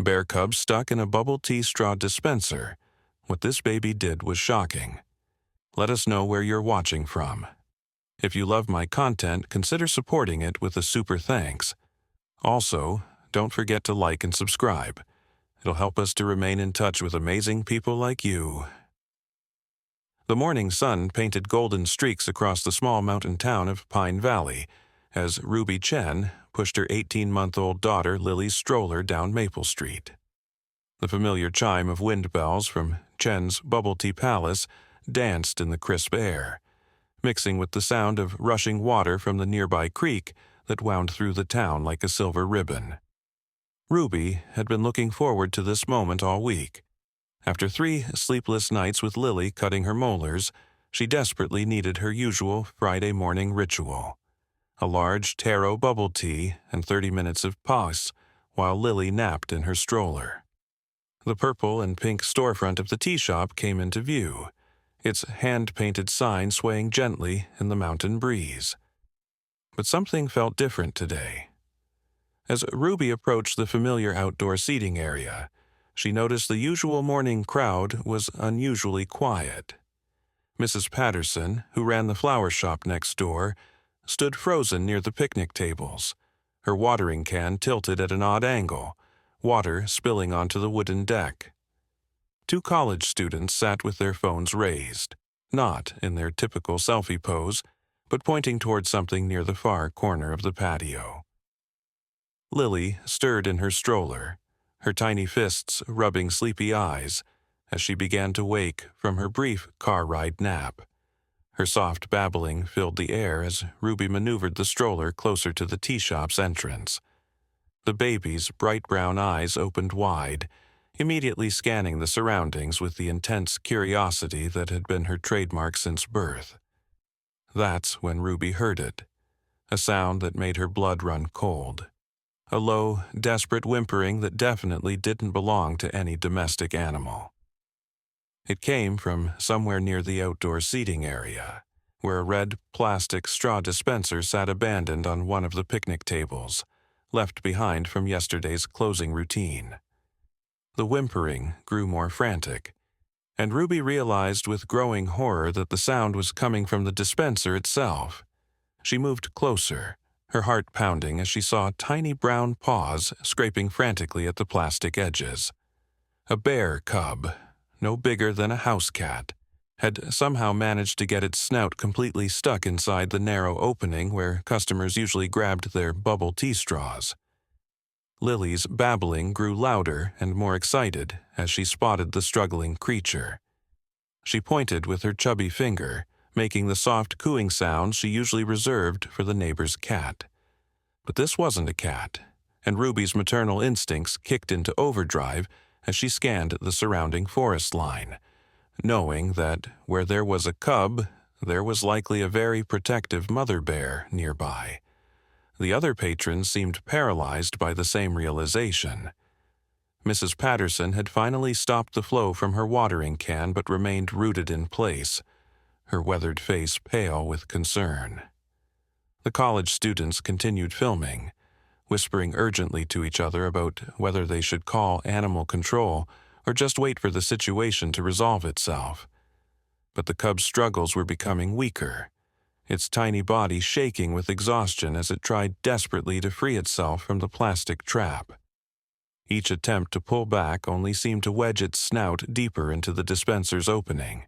bear cub stuck in a bubble tea straw dispenser. What this baby did was shocking. Let us know where you're watching from. If you love my content, consider supporting it with a super thanks. Also, don't forget to like and subscribe. It'll help us to remain in touch with amazing people like you. The morning sun painted golden streaks across the small mountain town of Pine Valley as Ruby Chen pushed her 18-month-old daughter Lily's stroller down Maple Street. The familiar chime of wind bells from Chen's bubble tea palace danced in the crisp air, mixing with the sound of rushing water from the nearby creek that wound through the town like a silver ribbon. Ruby had been looking forward to this moment all week. After 3 sleepless nights with Lily cutting her molars, she desperately needed her usual Friday morning ritual: a large taro bubble tea and 30 minutes of pause while Lily napped in her stroller. The purple and pink storefront of the tea shop came into view, its hand-painted sign swaying gently in the mountain breeze. But something felt different today. As Ruby approached the familiar outdoor seating area, she noticed the usual morning crowd was unusually quiet. Mrs. Patterson, who ran the flower shop next door, stood frozen near the picnic tables, her watering can tilted at an odd angle, water spilling onto the wooden deck. 2 college students sat with their phones raised, not in their typical selfie pose, but pointing towards something near the far corner of the patio. Lily stirred in her stroller, her tiny fists rubbing sleepy eyes as she began to wake from her brief car ride nap. Her soft babbling filled the air as Ruby maneuvered the stroller closer to the tea shop's entrance. The baby's bright brown eyes opened wide, immediately scanning the surroundings with the intense curiosity that had been her trademark since birth. That's when Ruby heard it, a sound that made her blood run cold. A low, desperate whimpering that definitely didn't belong to any domestic animal. It came from somewhere near the outdoor seating area, where a red plastic straw dispenser sat abandoned on one of the picnic tables, left behind from yesterday's closing routine. The whimpering grew more frantic, and Ruby realized with growing horror that the sound was coming from the dispenser itself. She moved closer, her heart pounding as she saw tiny brown paws scraping frantically at the plastic edges. A bear cub, no bigger than a house cat, had somehow managed to get its snout completely stuck inside the narrow opening where customers usually grabbed their bubble tea straws. Lily's babbling grew louder and more excited as she spotted the struggling creature. She pointed with her chubby finger, making the soft cooing sounds she usually reserved for the neighbor's cat. But this wasn't a cat, and Ruby's maternal instincts kicked into overdrive as she scanned the surrounding forest line, knowing that where there was a cub, there was likely a very protective mother bear nearby. The other patrons seemed paralyzed by the same realization. Mrs. Patterson had finally stopped the flow from her watering can but remained rooted in place, her weathered face pale with concern. The college students continued filming, whispering urgently to each other about whether they should call animal control or just wait for the situation to resolve itself. But the cub's struggles were becoming weaker, its tiny body shaking with exhaustion as it tried desperately to free itself from the plastic trap. Each attempt to pull back only seemed to wedge its snout deeper into the dispenser's opening.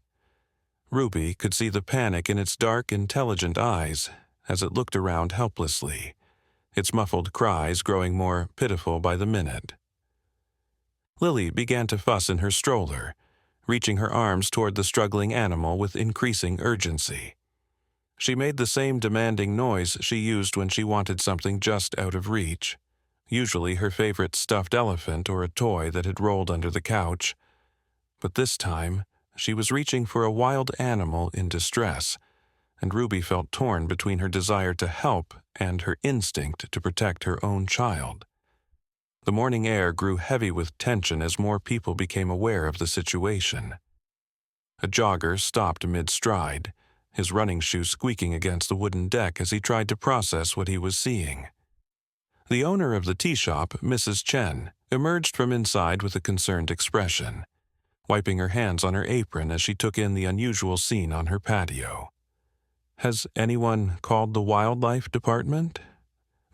Ruby could see the panic in its dark, intelligent eyes as it looked around helplessly, its muffled cries growing more pitiful by the minute. Lily began to fuss in her stroller, reaching her arms toward the struggling animal with increasing urgency. She made the same demanding noise she used when she wanted something just out of reach, usually her favorite stuffed elephant or a toy that had rolled under the couch. But this time, she was reaching for a wild animal in distress, and Ruby felt torn between her desire to help and her instinct to protect her own child. The morning air grew heavy with tension as more people became aware of the situation. A jogger stopped mid-stride, his running shoes squeaking against the wooden deck as he tried to process what he was seeing. The owner of the tea shop, Mrs. Chen, emerged from inside with a concerned expression, wiping her hands on her apron as she took in the unusual scene on her patio. "Has anyone called the wildlife department?"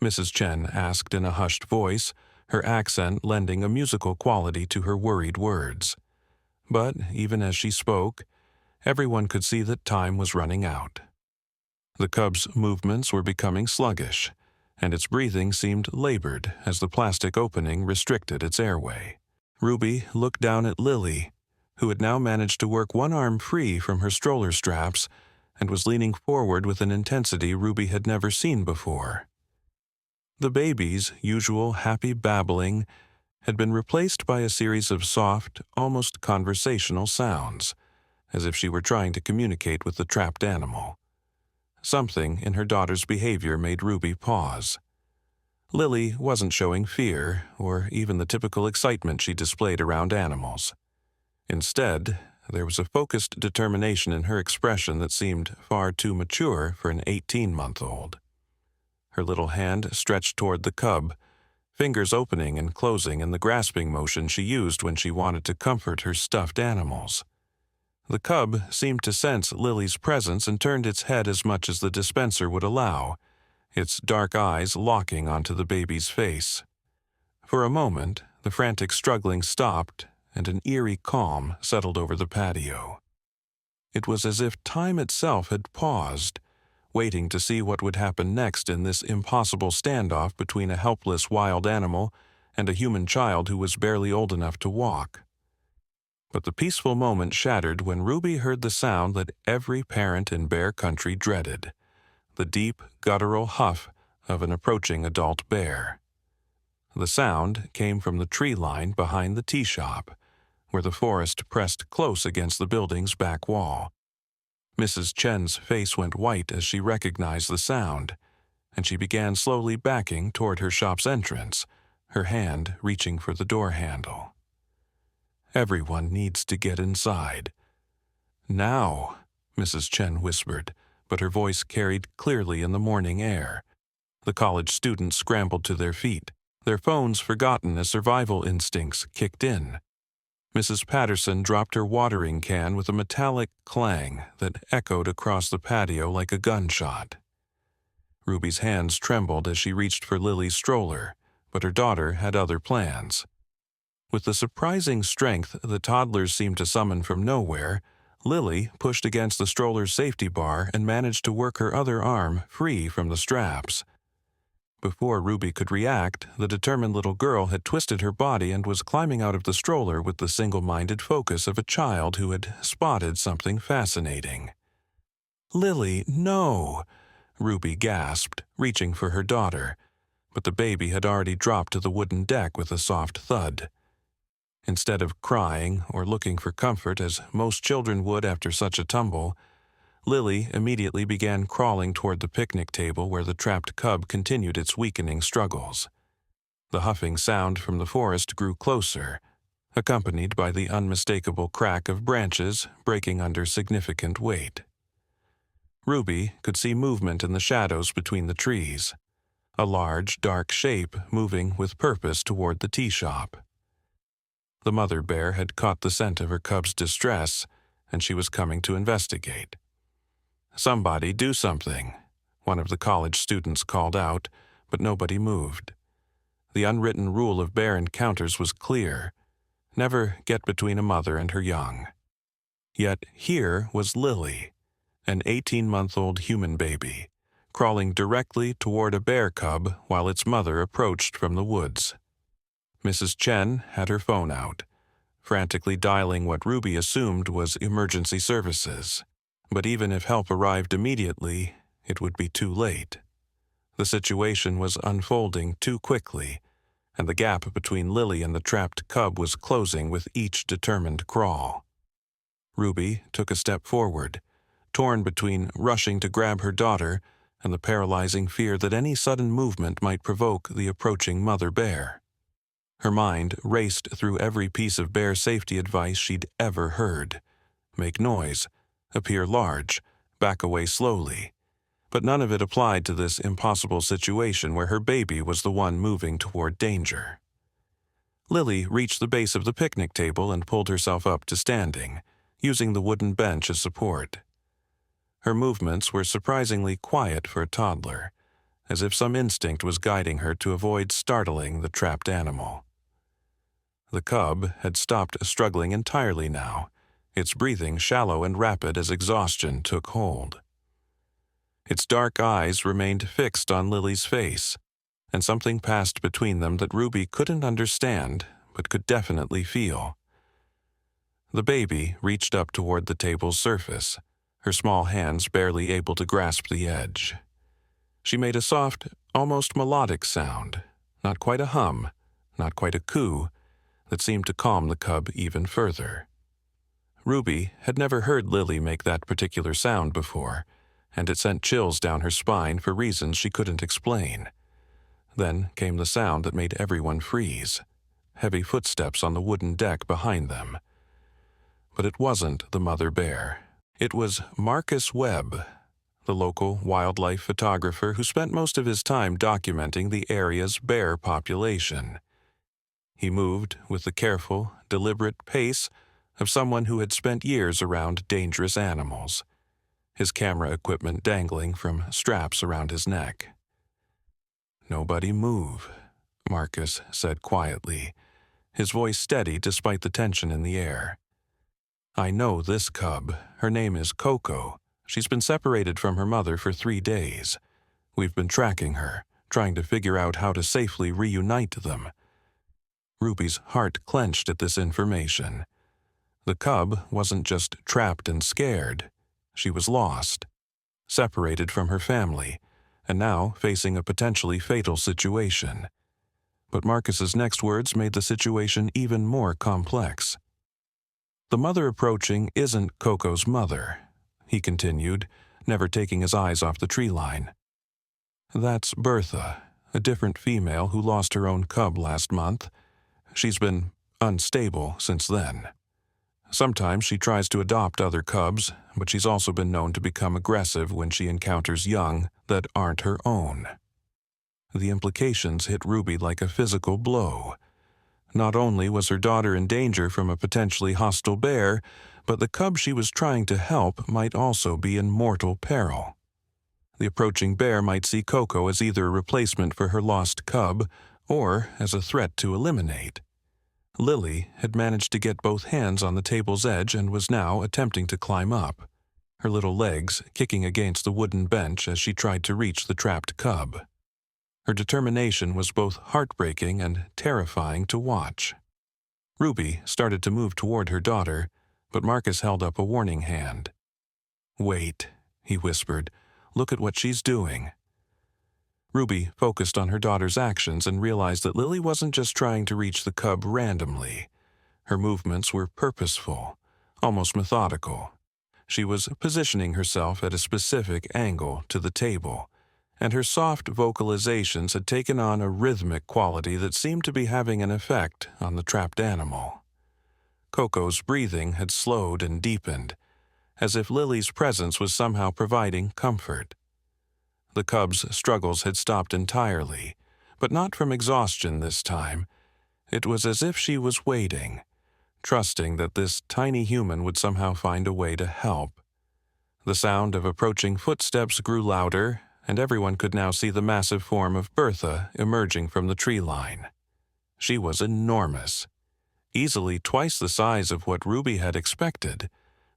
Mrs. Chen asked in a hushed voice, her accent lending a musical quality to her worried words. But even as she spoke, everyone could see that time was running out. The cub's movements were becoming sluggish, and its breathing seemed labored as the plastic opening restricted its airway. Ruby looked down at Lily, who had now managed to work one arm free from her stroller straps and was leaning forward with an intensity Ruby had never seen before. The baby's usual happy babbling had been replaced by a series of soft, almost conversational sounds, as if she were trying to communicate with the trapped animal. Something in her daughter's behavior made Ruby pause. Lily wasn't showing fear or even the typical excitement she displayed around animals. Instead, there was a focused determination in her expression that seemed far too mature for an 18-month-old. Her little hand stretched toward the cub, fingers opening and closing in the grasping motion she used when she wanted to comfort her stuffed animals. The cub seemed to sense Lily's presence and turned its head as much as the dispenser would allow, its dark eyes locking onto the baby's face. For a moment, the frantic struggling stopped, and an eerie calm settled over the patio. It was as if time itself had paused, waiting to see what would happen next in this impossible standoff between a helpless wild animal and a human child who was barely old enough to walk. But the peaceful moment shattered when Ruby heard the sound that every parent in bear country dreaded, the deep, guttural huff of an approaching adult bear. The sound came from the tree line behind the tea shop, where the forest pressed close against the building's back wall. Mrs. Chen's face went white as she recognized the sound, and she began slowly backing toward her shop's entrance, her hand reaching for the door handle. "Everyone needs to get inside." "Now," Mrs. Chen whispered, but her voice carried clearly in the morning air. The college students scrambled to their feet, their phones forgotten as survival instincts kicked in. Mrs. Patterson dropped her watering can with a metallic clang that echoed across the patio like a gunshot. Ruby's hands trembled as she reached for Lily's stroller, but her daughter had other plans. With the surprising strength the toddlers seemed to summon from nowhere, Lily pushed against the stroller's safety bar and managed to work her other arm free from the straps. Before Ruby could react, the determined little girl had twisted her body and was climbing out of the stroller with the single-minded focus of a child who had spotted something fascinating. "Lily, no!" Ruby gasped, reaching for her daughter, but the baby had already dropped to the wooden deck with a soft thud. Instead of crying or looking for comfort as most children would after such a tumble, Lily immediately began crawling toward the picnic table where the trapped cub continued its weakening struggles. The huffing sound from the forest grew closer, accompanied by the unmistakable crack of branches breaking under significant weight. Ruby could see movement in the shadows between the trees, a large, dark shape moving with purpose toward the tea shop. The mother bear had caught the scent of her cub's distress, and she was coming to investigate. "Somebody do something," one of the college students called out, but nobody moved. The unwritten rule of bear encounters was clear: never get between a mother and her young. Yet here was Lily, an 18-month-old human baby, crawling directly toward a bear cub while its mother approached from the woods. Mrs. Chen had her phone out, frantically dialing what Ruby assumed was emergency services. But even if help arrived immediately, it would be too late. The situation was unfolding too quickly, and the gap between Lily and the trapped cub was closing with each determined crawl. Ruby took a step forward, torn between rushing to grab her daughter and the paralyzing fear that any sudden movement might provoke the approaching mother bear. Her mind raced through every piece of bear safety advice she'd ever heard. Make noise, appear large, back away slowly. But none of it applied to this impossible situation where her baby was the one moving toward danger. Lily reached the base of the picnic table and pulled herself up to standing, using the wooden bench as support. Her movements were surprisingly quiet for a toddler, as if some instinct was guiding her to avoid startling the trapped animal. The cub had stopped struggling entirely now, its breathing shallow and rapid as exhaustion took hold. Its dark eyes remained fixed on Lily's face, and something passed between them that Ruby couldn't understand but could definitely feel. The baby reached up toward the table's surface, her small hands barely able to grasp the edge. She made a soft, almost melodic sound, not quite a hum, not quite a coo, that seemed to calm the cub even further. Ruby had never heard Lily make that particular sound before, and it sent chills down her spine for reasons she couldn't explain. Then came the sound that made everyone freeze, heavy footsteps on the wooden deck behind them. But it wasn't the mother bear. It was Marcus Webb, the local wildlife photographer who spent most of his time documenting the area's bear population. He moved with the careful, deliberate pace of someone who had spent years around dangerous animals, his camera equipment dangling from straps around his neck. "Nobody move," Marcus said quietly, his voice steady despite the tension in the air. "I know this cub. Her name is Coco. She's been separated from her mother for 3 days. We've been tracking her, trying to figure out how to safely reunite them." Ruby's heart clenched at this information. The cub wasn't just trapped and scared. She was lost, separated from her family, and now facing a potentially fatal situation. But Marcus's next words made the situation even more complex. "The mother approaching isn't Coco's mother," he continued, never taking his eyes off the tree line. "That's Bertha, a different female who lost her own cub last month. She's been unstable since then. Sometimes she tries to adopt other cubs, but she's also been known to become aggressive when she encounters young that aren't her own." The implications hit Ruby like a physical blow. Not only was her daughter in danger from a potentially hostile bear, but the cub she was trying to help might also be in mortal peril. The approaching bear might see Coco as either a replacement for her lost cub or as a threat to eliminate. Lily had managed to get both hands on the table's edge and was now attempting to climb up, her little legs kicking against the wooden bench as she tried to reach the trapped cub. Her determination was both heartbreaking and terrifying to watch. Ruby started to move toward her daughter, but Marcus held up a warning hand. "Wait," he whispered. "Look at what she's doing." Ruby focused on her daughter's actions and realized that Lily wasn't just trying to reach the cub randomly. Her movements were purposeful, almost methodical. She was positioning herself at a specific angle to the table, and her soft vocalizations had taken on a rhythmic quality that seemed to be having an effect on the trapped animal. Coco's breathing had slowed and deepened, as if Lily's presence was somehow providing comfort. The cub's struggles had stopped entirely, but not from exhaustion this time. It was as if she was waiting, trusting that this tiny human would somehow find a way to help. The sound of approaching footsteps grew louder, and everyone could now see the massive form of Bertha emerging from the tree line. She was enormous, easily twice the size of what Ruby had expected,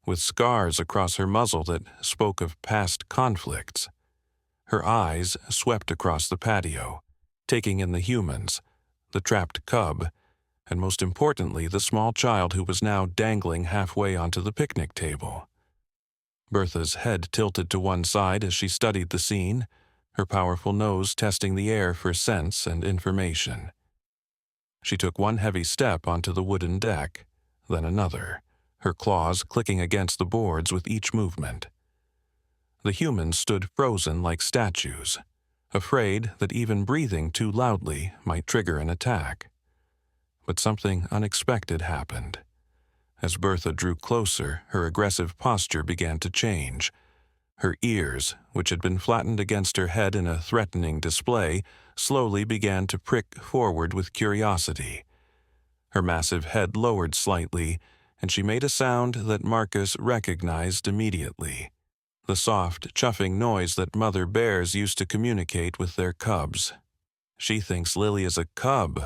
with scars across her muzzle that spoke of past conflicts. Her eyes swept across the patio, taking in the humans, the trapped cub, and most importantly, the small child who was now dangling halfway onto the picnic table. Bertha's head tilted to one side as she studied the scene, her powerful nose testing the air for scents and information. She took one heavy step onto the wooden deck, then another, her claws clicking against the boards with each movement. The humans stood frozen like statues, afraid that even breathing too loudly might trigger an attack. But something unexpected happened. As Bertha drew closer, her aggressive posture began to change. Her ears, which had been flattened against her head in a threatening display, slowly began to prick forward with curiosity. Her massive head lowered slightly, and she made a sound that Marcus recognized immediately. The soft, chuffing noise that mother bears used to communicate with their cubs. "She thinks Lily is a cub,"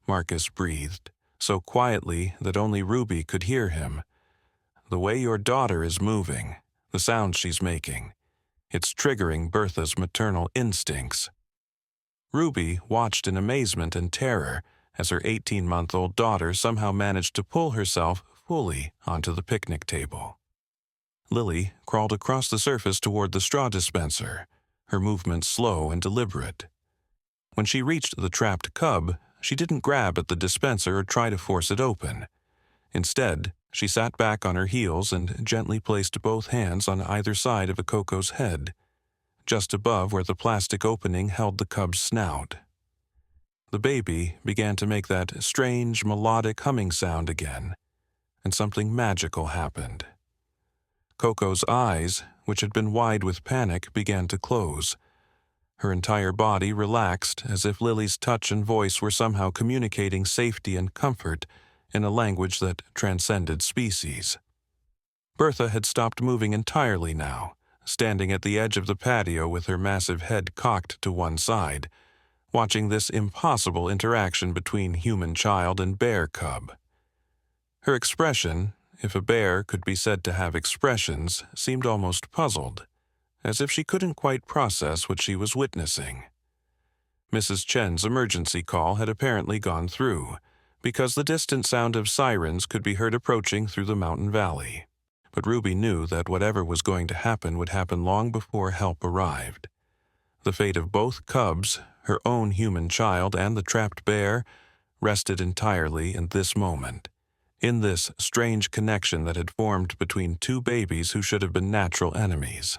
Marcus breathed, so quietly that only Ruby could hear him. "The way your daughter is moving, the sounds she's making, it's triggering Bertha's maternal instincts." Ruby watched in amazement and terror as her 18-month-old daughter somehow managed to pull herself fully onto the picnic table. Lily crawled across the surface toward the straw dispenser, her movements slow and deliberate. When she reached the trapped cub, she didn't grab at the dispenser or try to force it open. Instead, she sat back on her heels and gently placed both hands on either side of Coco's head, just above where the plastic opening held the cub's snout. The baby began to make that strange, melodic humming sound again, and something magical happened. Coco's eyes, which had been wide with panic, began to close. Her entire body relaxed as if Lily's touch and voice were somehow communicating safety and comfort in a language that transcended species. Bertha had stopped moving entirely now, standing at the edge of the patio with her massive head cocked to one side, watching this impossible interaction between human child and bear cub. Her expression, if a bear could be said to have expressions, seemed almost puzzled, as if she couldn't quite process what she was witnessing. Mrs. Chen's emergency call had apparently gone through, because the distant sound of sirens could be heard approaching through the mountain valley. But Ruby knew that whatever was going to happen would happen long before help arrived. The fate of both cubs, her own human child and the trapped bear, rested entirely in this moment, in this strange connection that had formed between two babies who should have been natural enemies.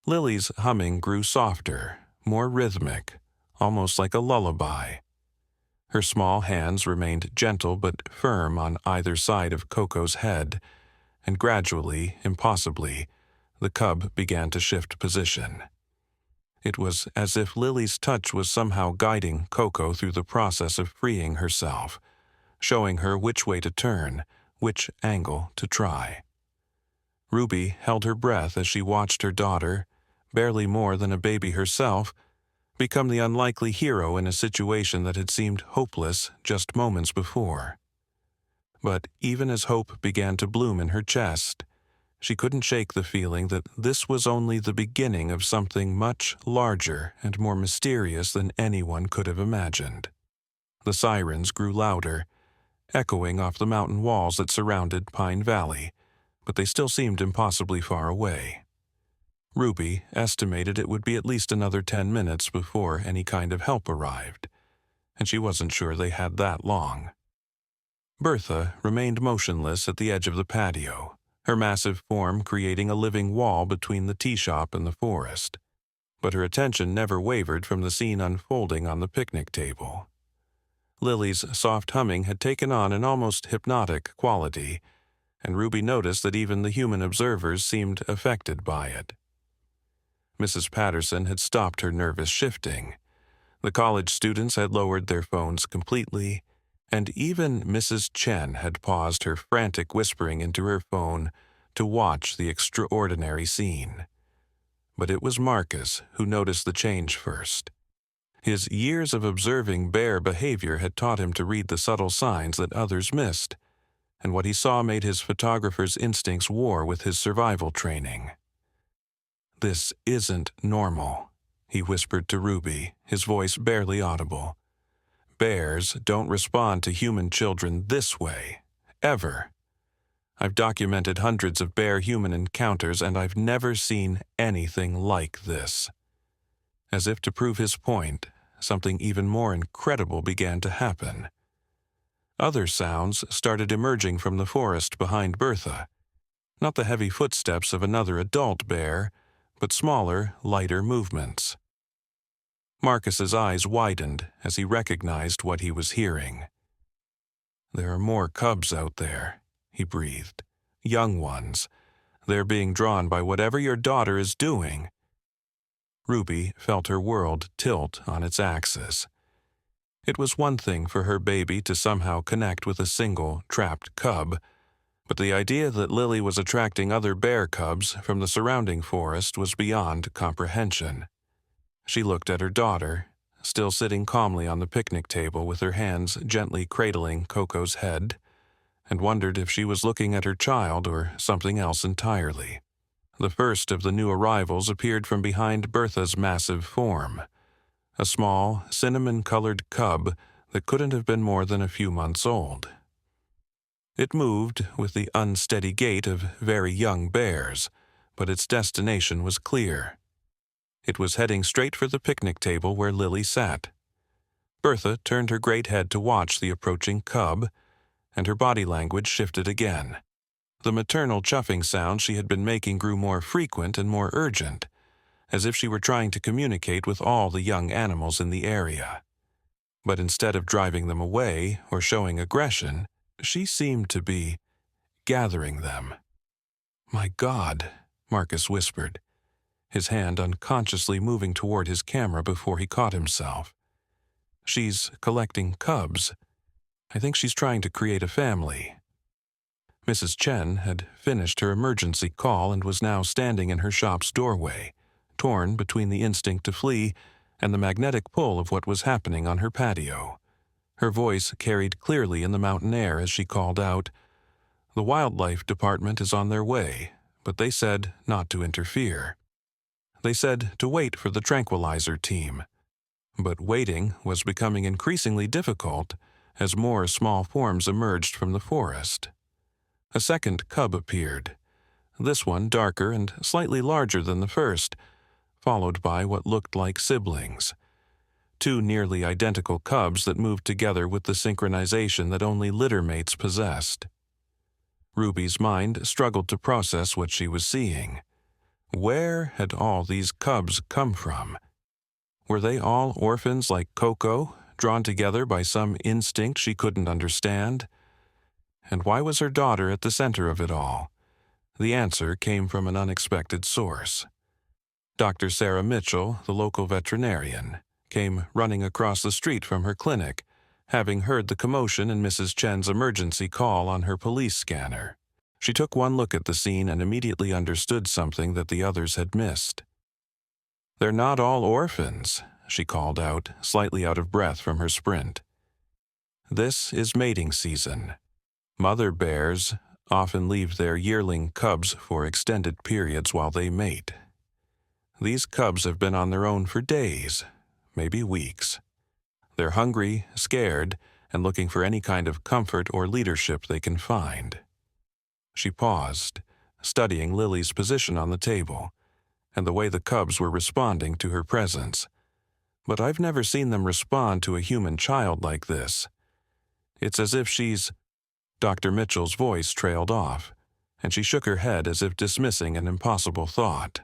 Lily's humming grew softer, more rhythmic, almost like a lullaby. Her small hands remained gentle but firm on either side of Coco's head, and gradually, impossibly, the cub began to shift position. It was as if Lily's touch was somehow guiding Coco through the process of freeing herself, showing her which way to turn, which angle to try. Ruby held her breath as she watched her daughter, barely more than a baby herself, become the unlikely hero in a situation that had seemed hopeless just moments before. But even as hope began to bloom in her chest, she couldn't shake the feeling that this was only the beginning of something much larger and more mysterious than anyone could have imagined. The sirens grew louder, echoing off the mountain walls that surrounded Pine Valley, but they still seemed impossibly far away. Ruby estimated it would be at least another 10 minutes before any kind of help arrived, and she wasn't sure they had that long. Bertha remained motionless at the edge of the patio, her massive form creating a living wall between the tea shop and the forest. But her attention never wavered from the scene unfolding on the picnic table. Lily's soft humming had taken on an almost hypnotic quality, and Ruby noticed that even the human observers seemed affected by it. Mrs. Patterson had stopped her nervous shifting. The college students had lowered their phones completely, and even Mrs. Chen had paused her frantic whispering into her phone to watch the extraordinary scene. But it was Marcus who noticed the change first. His years of observing bear behavior had taught him to read the subtle signs that others missed, and what he saw made his photographer's instincts war with his survival training. "This isn't normal," he whispered to Ruby, his voice barely audible. "Bears don't respond to human children this way, ever. I've documented hundreds of bear-human encounters, and I've never seen anything like this." As if to prove his point, something even more incredible began to happen. Other sounds started emerging from the forest behind Bertha, not the heavy footsteps of another adult bear, but smaller, lighter movements. Marcus's eyes widened as he recognized what he was hearing. "There are more cubs out there," he breathed. "Young ones. They're being drawn by whatever your daughter is doing." Ruby felt her world tilt on its axis. It was one thing for her baby to somehow connect with a single, trapped cub, but the idea that Lily was attracting other bear cubs from the surrounding forest was beyond comprehension. She looked at her daughter, still sitting calmly on the picnic table with her hands gently cradling Coco's head, and wondered if she was looking at her child or something else entirely. The first of the new arrivals appeared from behind Bertha's massive form, a small, cinnamon-colored cub that couldn't have been more than a few months old. It moved with the unsteady gait of very young bears, but its destination was clear. It was heading straight for the picnic table where Lily sat. Bertha turned her great head to watch the approaching cub, and her body language shifted again. The maternal chuffing sound she had been making grew more frequent and more urgent, as if she were trying to communicate with all the young animals in the area. But instead of driving them away or showing aggression, she seemed to be gathering them. "My God," Marcus whispered, his hand unconsciously moving toward his camera before he caught himself. "She's collecting cubs. I think she's trying to create a family." Mrs. Chen had finished her emergency call and was now standing in her shop's doorway, torn between the instinct to flee and the magnetic pull of what was happening on her patio. Her voice carried clearly in the mountain air as she called out, "The wildlife department is on their way, but they said not to interfere. They said to wait for the tranquilizer team." But waiting was becoming increasingly difficult as more small forms emerged from the forest. A second cub appeared, this one darker and slightly larger than the first, followed by what looked like siblings. Two nearly identical cubs that moved together with the synchronization that only littermates possessed. Ruby's mind struggled to process what she was seeing. Where had all these cubs come from? Were they all orphans like Coco, drawn together by some instinct she couldn't understand? And why was her daughter at the center of it all? The answer came from an unexpected source. Dr. Sarah Mitchell, the local veterinarian, came running across the street from her clinic, having heard the commotion in Mrs. Chen's emergency call on her police scanner. She took one look at the scene and immediately understood something that the others had missed. "They're not all orphans," she called out, slightly out of breath from her sprint. "This is mating season. Mother bears often leave their yearling cubs for extended periods while they mate. These cubs have been on their own for days, maybe weeks. They're hungry, scared, and looking for any kind of comfort or leadership they can find." She paused, studying Lily's position on the table, and the way the cubs were responding to her presence. "But I've never seen them respond to a human child like this. It's as if she's—" Dr. Mitchell's voice trailed off, and she shook her head as if dismissing an impossible thought.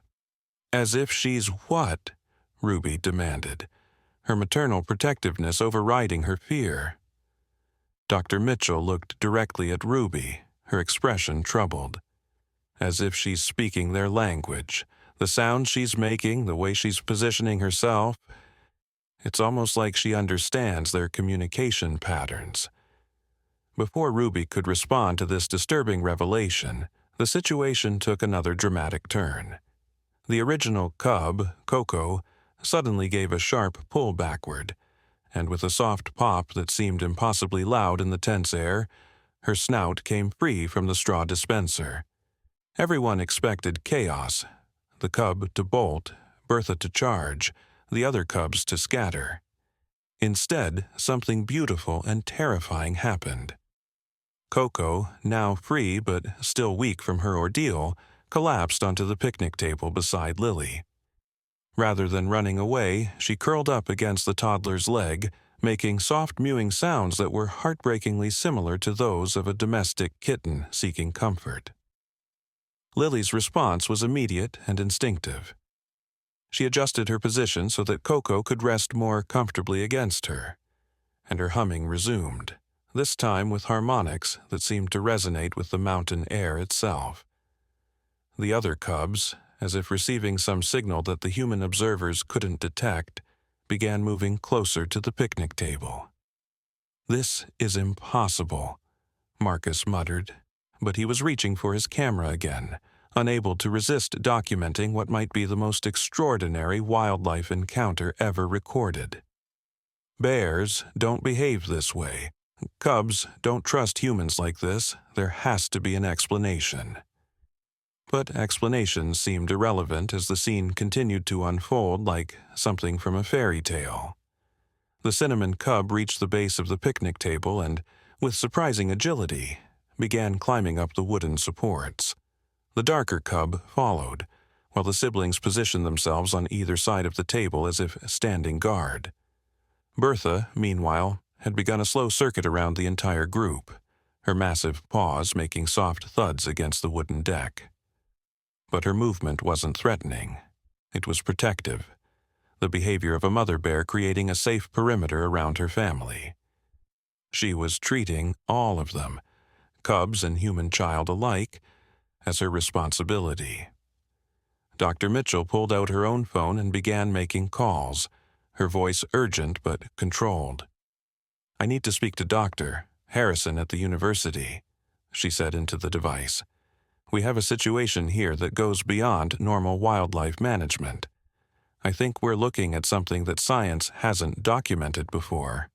"As if she's what?" Ruby demanded, her maternal protectiveness overriding her fear. Dr. Mitchell looked directly at Ruby, her expression troubled. "As if she's speaking their language, the sounds she's making, the way she's positioning herself. It's almost like she understands their communication patterns." Before Ruby could respond to this disturbing revelation, the situation took another dramatic turn. The original cub, Coco, suddenly gave a sharp pull backward, and with a soft pop that seemed impossibly loud in the tense air, her snout came free from the straw dispenser. Everyone expected chaos, the cub to bolt, Bertha to charge, the other cubs to scatter. Instead, something beautiful and terrifying happened. Coco, now free but still weak from her ordeal, collapsed onto the picnic table beside Lily. Rather than running away, she curled up against the toddler's leg, making soft mewing sounds that were heartbreakingly similar to those of a domestic kitten seeking comfort. Lily's response was immediate and instinctive. She adjusted her position so that Coco could rest more comfortably against her, and her humming resumed, this time with harmonics that seemed to resonate with the mountain air itself. The other cubs, as if receiving some signal that the human observers couldn't detect, began moving closer to the picnic table. "This is impossible," Marcus muttered, but he was reaching for his camera again, unable to resist documenting what might be the most extraordinary wildlife encounter ever recorded. "Bears don't behave this way. Cubs don't trust humans like this. There has to be an explanation." But explanations seemed irrelevant as the scene continued to unfold like something from a fairy tale. The cinnamon cub reached the base of the picnic table and, with surprising agility, began climbing up the wooden supports. The darker cub followed, while the siblings positioned themselves on either side of the table as if standing guard. Bertha, meanwhile, had begun a slow circuit around the entire group, her massive paws making soft thuds against the wooden deck. But her movement wasn't threatening. It was protective, the behavior of a mother bear creating a safe perimeter around her family. She was treating all of them, cubs and human child alike, as her responsibility. Dr. Mitchell pulled out her own phone and began making calls, her voice urgent but controlled. "I need to speak to Dr. Harrison at the university," she said into the device. "We have a situation here that goes beyond normal wildlife management. I think we're looking at something that science hasn't documented before."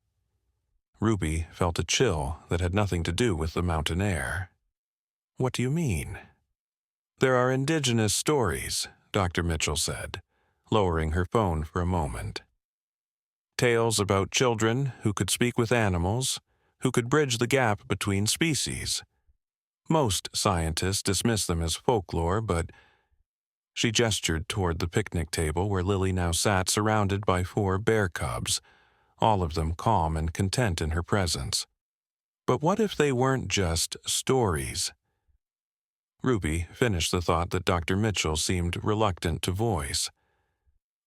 Ruby felt a chill that had nothing to do with the mountain air. "What do you mean?" "There are indigenous stories," Dr. Mitchell said, lowering her phone for a moment. "Tales about children who could speak with animals, who could bridge the gap between species. Most scientists dismiss them as folklore, but—" She gestured toward the picnic table where Lily now sat surrounded by 4 bear cubs, all of them calm and content in her presence. "But what if they weren't just stories?" Ruby finished the thought that Dr. Mitchell seemed reluctant to voice.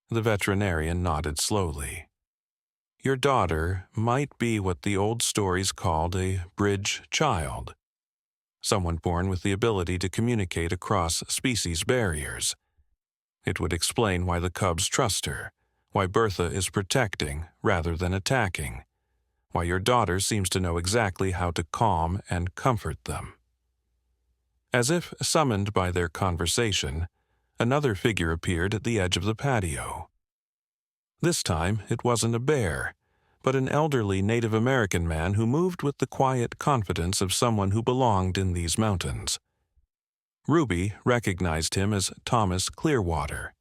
The veterinarian nodded slowly. "Your daughter might be what the old stories called a bridge child. Someone born with the ability to communicate across species barriers. It would explain why the cubs trust her, why Bertha is protecting rather than attacking, why your daughter seems to know exactly how to calm and comfort them." As if summoned by their conversation, another figure appeared at the edge of the patio. This time it wasn't a bear, but an elderly Native American man who moved with the quiet confidence of someone who belonged in these mountains. Ruby recognized him as Thomas Clearwater,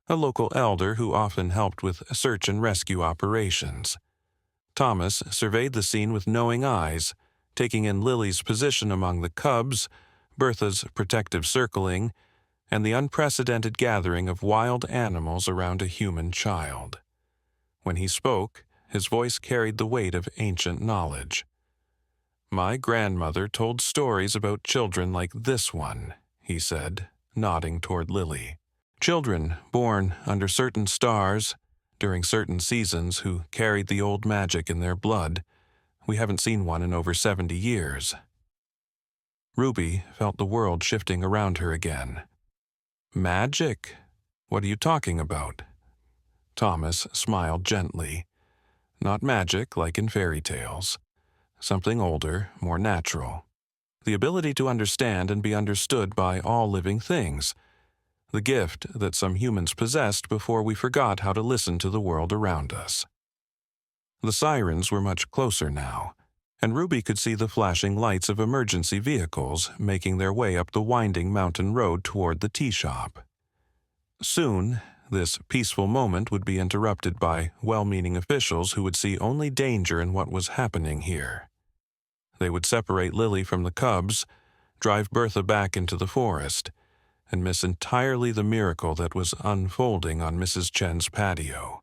a local elder who often helped with search and rescue operations. Thomas surveyed the scene with knowing eyes, taking in Lily's position among the cubs, Bertha's protective circling, and the unprecedented gathering of wild animals around a human child. When he spoke, his voice carried the weight of ancient knowledge. "My grandmother told stories about children like this one," he said, nodding toward Lily. "Children born under certain stars, during certain seasons, who carried the old magic in their blood. We haven't seen one in over 70 years. Ruby felt the world shifting around her again. "Magic? What are you talking about?" Thomas smiled gently. "Not magic like in fairy tales. Something older, more natural. The ability to understand and be understood by all living things. The gift that some humans possessed before we forgot how to listen to the world around us." The sirens were much closer now, and Ruby could see the flashing lights of emergency vehicles making their way up the winding mountain road toward the tea shop. Soon, this peaceful moment would be interrupted by well-meaning officials who would see only danger in what was happening here. They would separate Lily from the cubs, drive Bertha back into the forest, and miss entirely the miracle that was unfolding on Mrs. Chen's patio.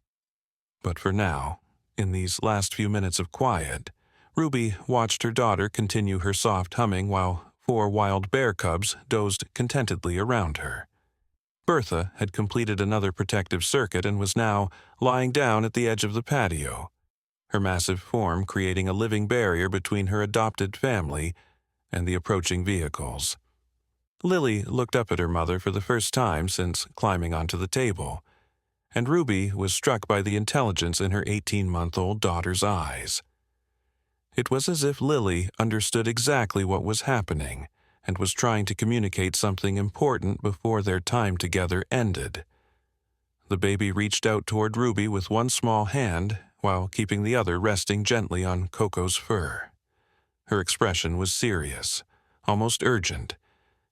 But for now, in these last few minutes of quiet, Ruby watched her daughter continue her soft humming while 4 wild bear cubs dozed contentedly around her. Bertha had completed another protective circuit and was now lying down at the edge of the patio, her massive form creating a living barrier between her adopted family and the approaching vehicles. Lily looked up at her mother for the first time since climbing onto the table, and Ruby was struck by the intelligence in her 18-month-old daughter's eyes. It was as if Lily understood exactly what was happening and was trying to communicate something important before their time together ended. The baby reached out toward Ruby with one small hand while keeping the other resting gently on Coco's fur. Her expression was serious, almost urgent,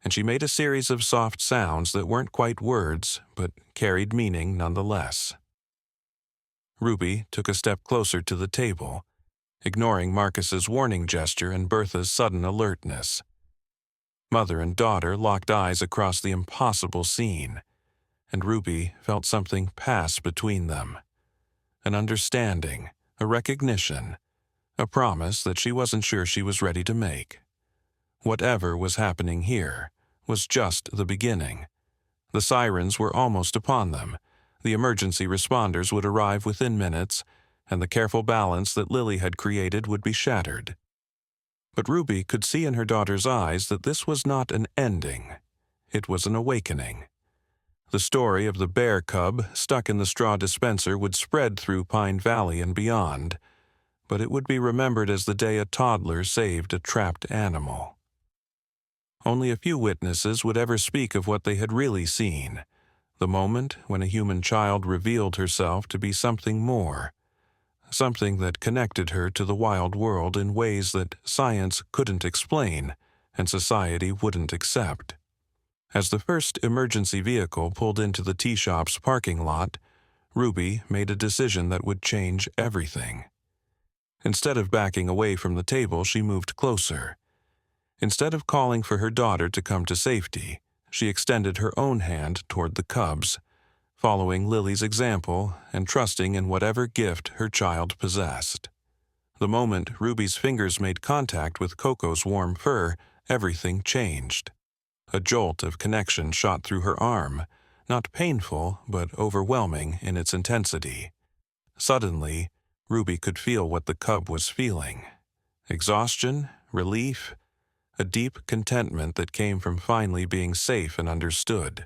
and she made a series of soft sounds that weren't quite words but carried meaning nonetheless. Ruby took a step closer to the table, ignoring Marcus's warning gesture and Bertha's sudden alertness. Mother and daughter locked eyes across the impossible scene, and Ruby felt something pass between them. An understanding, a recognition, a promise that she wasn't sure she was ready to make. Whatever was happening here was just the beginning. The sirens were almost upon them. The emergency responders would arrive within minutes, and the careful balance that Lily had created would be shattered. But Ruby could see in her daughter's eyes that this was not an ending. It was an awakening. The story of the bear cub stuck in the straw dispenser would spread through Pine Valley and beyond, but it would be remembered as the day a toddler saved a trapped animal. Only a few witnesses would ever speak of what they had really seen, the moment when a human child revealed herself to be something more, something that connected her to the wild world in ways that science couldn't explain and society wouldn't accept. As the first emergency vehicle pulled into the tea shop's parking lot, Ruby made a decision that would change everything. Instead of backing away from the table, she moved closer. Instead of calling for her daughter to come to safety, she extended her own hand toward the cubs, following Lily's example and trusting in whatever gift her child possessed. The moment Ruby's fingers made contact with Coco's warm fur, everything changed. A jolt of connection shot through her arm, not painful but overwhelming in its intensity. Suddenly, Ruby could feel what the cub was feeling. Exhaustion, relief, a deep contentment that came from finally being safe and understood.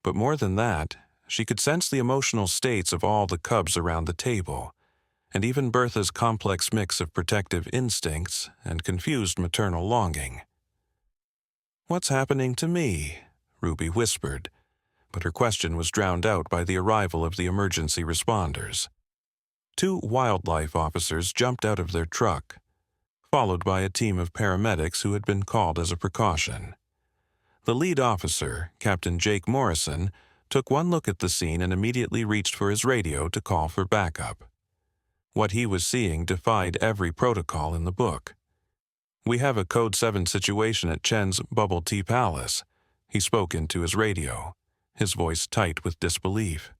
But more than that, she could sense the emotional states of all the cubs around the table, and even Bertha's complex mix of protective instincts and confused maternal longing. "What's happening to me?" Ruby whispered, but her question was drowned out by the arrival of the emergency responders. 2 wildlife officers jumped out of their truck, followed by a team of paramedics who had been called as a precaution. The lead officer, Captain Jake Morrison, took one look at the scene and immediately reached for his radio to call for backup. What he was seeing defied every protocol in the book. "We have a Code 7 situation at Chen's Bubble Tea Palace," he spoke into his radio, his voice tight with disbelief.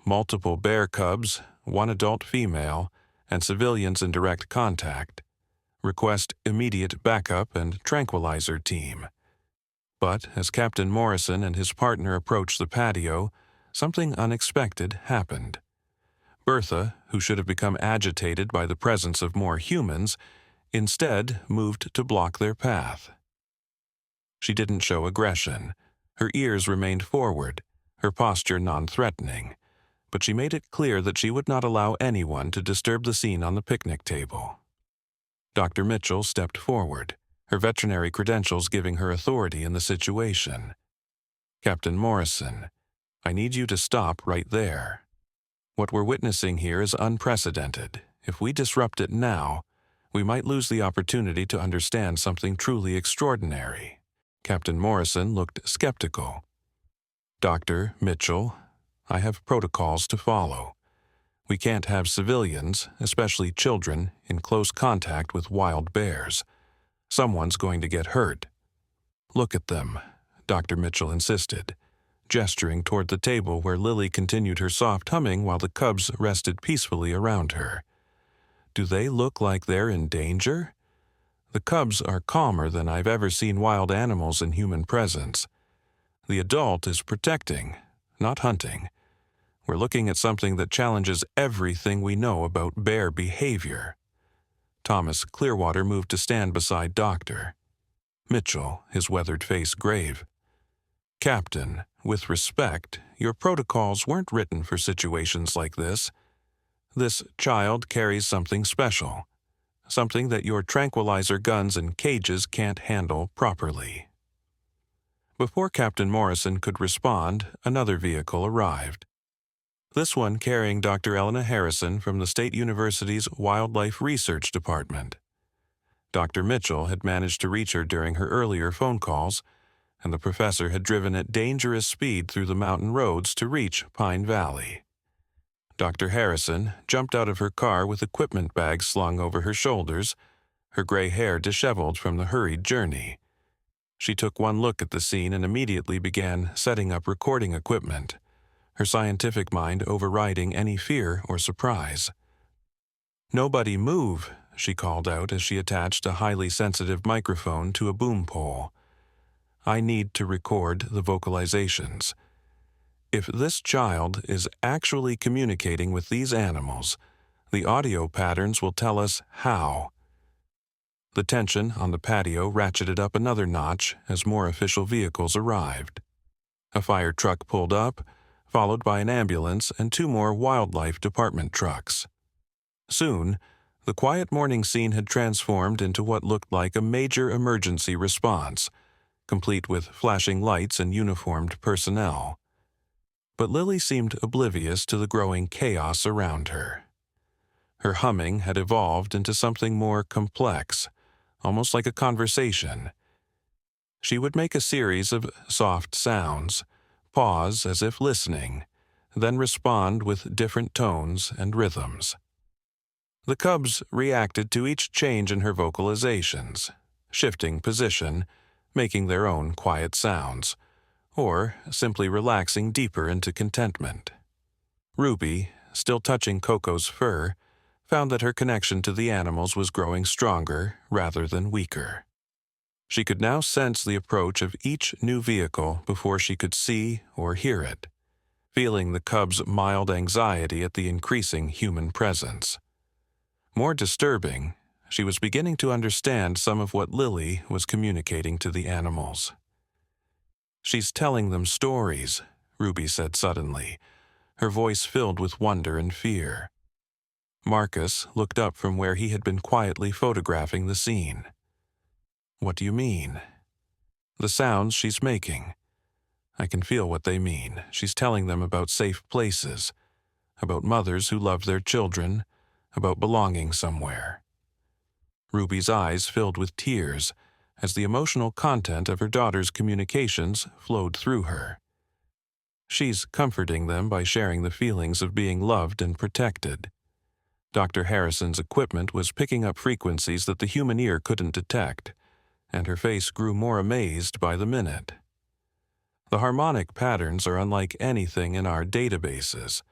"Multiple bear cubs, 1 adult female, and civilians in direct contact. Request immediate backup and tranquilizer team." But as Captain Morrison and his partner approached the patio, something unexpected happened. Bertha, who should have become agitated by the presence of more humans, instead moved to block their path. She didn't show aggression. Her ears remained forward, her posture non-threatening, but she made it clear that she would not allow anyone to disturb the scene on the picnic table. Dr. Mitchell stepped forward, her veterinary credentials giving her authority in the situation. "Captain Morrison, I need you to stop right there. What we're witnessing here is unprecedented. If we disrupt it now, we might lose the opportunity to understand something truly extraordinary." Captain Morrison looked skeptical. "Dr. Mitchell, I have protocols to follow. We can't have civilians, especially children, in close contact with wild bears. Someone's going to get hurt." "Look at them," Dr. Mitchell insisted, gesturing toward the table where Lily continued her soft humming while the cubs rested peacefully around her. "Do they look like they're in danger? The cubs are calmer than I've ever seen wild animals in human presence. The adult is protecting, not hunting. We're looking at something that challenges everything we know about bear behavior." Thomas Clearwater moved to stand beside Dr. Mitchell, his weathered face grave. "Captain, with respect, your protocols weren't written for situations like this. This child carries something special, something that your tranquilizer guns and cages can't handle properly. Before Captain Morrison could respond, another vehicle arrived. This one carrying Dr. Elena Harrison from the State University's Wildlife Research Department. Dr. Mitchell had managed to reach her during her earlier phone calls, and the professor had driven at dangerous speed through the mountain roads to reach Pine Valley. Dr. Harrison jumped out of her car with equipment bags slung over her shoulders, her gray hair disheveled from the hurried journey. She took one look at the scene and immediately began setting up recording equipment, her scientific mind overriding any fear or surprise. "Nobody move," she called out as she attached a highly sensitive microphone to a boom pole. "I need to record the vocalizations. If this child is actually communicating with these animals, the audio patterns will tell us how." The tension on the patio ratcheted up another notch as more official vehicles arrived. A fire truck pulled up, followed by an ambulance and 2 more wildlife department trucks. Soon, the quiet morning scene had transformed into what looked like a major emergency response, complete with flashing lights and uniformed personnel. But Lily seemed oblivious to the growing chaos around her. Her humming had evolved into something more complex, almost like a conversation. She would make a series of soft sounds, pause as if listening, then respond with different tones and rhythms. The cubs reacted to each change in her vocalizations, shifting position, making their own quiet sounds, or simply relaxing deeper into contentment. Ruby, still touching Coco's fur, found that her connection to the animals was growing stronger rather than weaker. She could now sense the approach of each new vehicle before she could see or hear it, feeling the cub's mild anxiety at the increasing human presence. More disturbing, she was beginning to understand some of what Lily was communicating to the animals. "She's telling them stories," Ruby said suddenly, her voice filled with wonder and fear. Marcus looked up from where he had been quietly photographing the scene. "What do you mean?" "The sounds she's making. I can feel what they mean. She's telling them about safe places, about mothers who love their children, about belonging somewhere." Ruby's eyes filled with tears as the emotional content of her daughter's communications flowed through her. She's comforting them by sharing the feelings of being loved and protected. Dr. Harrison's equipment was picking up frequencies that the human ear couldn't detect, and her face grew more amazed by the minute. "The harmonic patterns are unlike anything in our databases.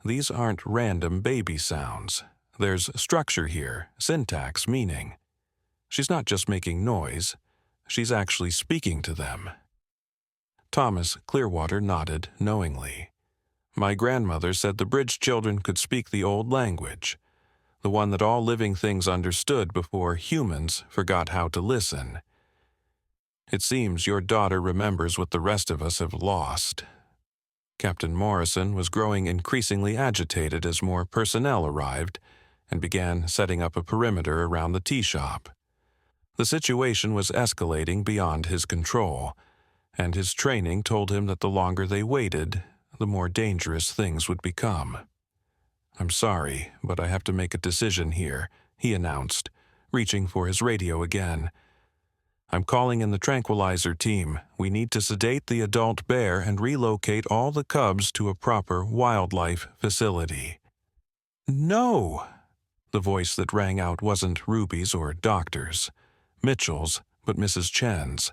These aren't random baby sounds. There's structure here, syntax, meaning. She's not just making noise, she's actually speaking to them." Thomas Clearwater nodded knowingly. "My grandmother said the bridge children could speak the old language, the one that all living things understood before humans forgot how to listen. It seems your daughter remembers what the rest of us have lost." Captain Morrison was growing increasingly agitated as more personnel arrived and began setting up a perimeter around the tea shop. The situation was escalating beyond his control, and his training told him that the longer they waited, the more dangerous things would become. "I'm sorry, but I have to make a decision here," he announced, reaching for his radio again. "I'm calling in the tranquilizer team. We need to sedate the adult bear and relocate all the cubs to a proper wildlife facility." "No!" The voice that rang out wasn't Ruby's or Doctor's, Mitchell's, but Mrs. Chen's.